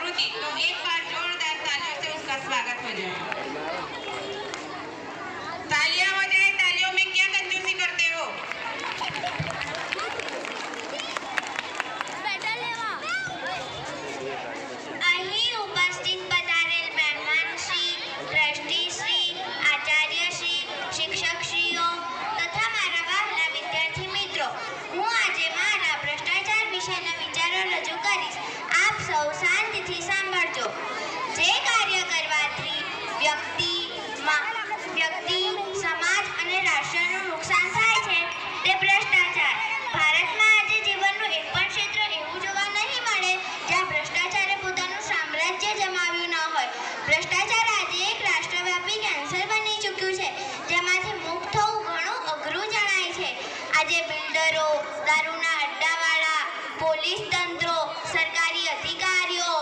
जागृति, तो एक बार जोरदार तालियों से उसका स्वागत हो जाए। तालियां हो जाए। तालियों में क्या कंजूसी करते हो? અહીં ઉપસ્થિત પધારેલ મહેમાનશ્રી, ટ્રસ્ટીશ્રી, આચાર્યશ્રી, શિક્ષકશ્રીઓ તથા મારા વહાલા વિદ્યાર્થી મિત્રો, હું આજે મારા ભ્રષ્ટાચાર વિશેના વિચારો રજૂ કરીશ. આપ સૌ શાંતિથી સાંભળજો. જે કાર્ય કરવાથી વ્યક્તિ, સમાજ અને રાષ્ટ્રનું નુકસાન થાય છે તે ભ્રષ્ટાચાર. ભારતમાં આજે જીવનનું એક પણ ક્ષેત્ર એવું જોવા નહીં મળે જ્યાં ભ્રષ્ટાચારે પોતાનું સામ્રાજ્ય જમાવ્યું ન હોય. ભ્રષ્ટાચાર આજે એક રાષ્ટ્રવ્યાપી કેન્સર બની ચૂક્યું છે, જેમાંથી મુક્ત થવું ઘણું અઘરું જણાય છે. આજે બિલ્ડરો, દારૂના અડ્ડાવાળા, પોલીસ તંત્રો, સરકારી અધિકારીઓ,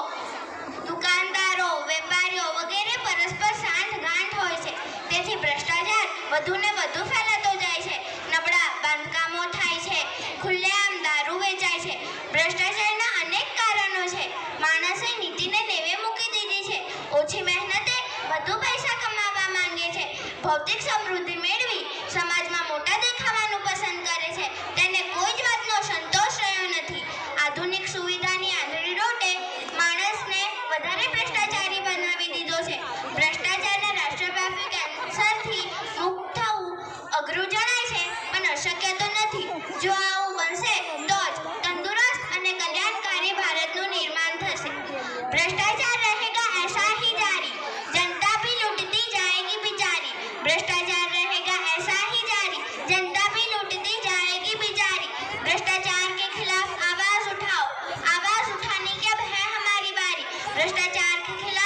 દુકાનદારો, વેપારીઓ વગેરે પરસ્પર સાંઠગાંઠ હોય છે. તેથી ભ્રષ્ટાચાર વધુને વધુ ફેલાતો જાય છે. નબળા બાંધકામો થાય છે, ખુલ્લેઆમ દારૂ વેચાય છે. ભ્રષ્ટાચારના અનેક કારણો છે. માણસે નીતિને નેવે મૂકી દીધી છે. ઓછી મહેનતે વધુ પૈસા કમાવા માંગે છે. ભૌતિક સમૃદ્ધિ મેળવી સમાજમાં મોટા દેખાવાનું પસંદ કરે છે. તેને કોઈ જ વાતનો સંતોષ રહ્યો નથી. આધુનિક સુવિધાની આંધળી રોટે માણસને વધારે ભ્રષ્ટાચારી બનાવી દીધો છે. ભ્રષ્ટાચારના રાષ્ટ્રવ્યાપી કેન્સરથી મુક્ત થવું અઘરું જણાય છે, પણ અશક્ય તો નથી. જો આવું બનશે તો જ તંદુરસ્ત અને કલ્યાણકારી ભારતનું નિર્માણ થશે. ભ્રષ્ટાચાર રહેગા ऐसा ही जारी, जनता भी लूटती जाएगी बेचारी. भ्रष्टाचार रहेगा ऐसा ही जारी, जनता भी लूटती जाएगी बेचारी. भ्रष्टाचार के खिलाफ आवाज उठाओ, आवाज उठाने की अब है हमारी बारी. भ्रष्टाचार के खिलाफ